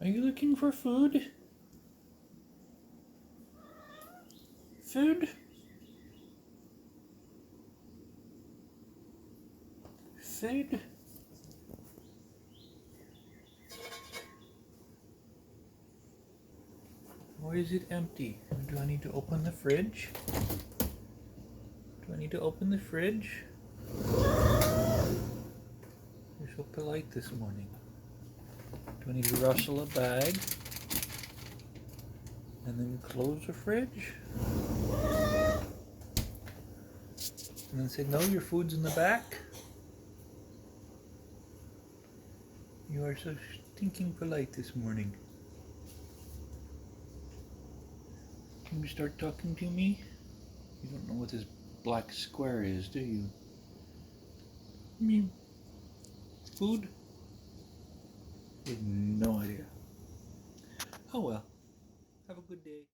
Are you looking for food? Food? Food? Or is it empty? Do I need to open the fridge? Do I need to open the fridge? You're so polite this morning. Do I need to rustle a bag? And then close the fridge? And then say, no, your food's in the back? You are so stinking polite this morning. Can you start talking to me? You don't know what this black square is, do you? Me. Food? You have no idea. Oh well. Have a good day.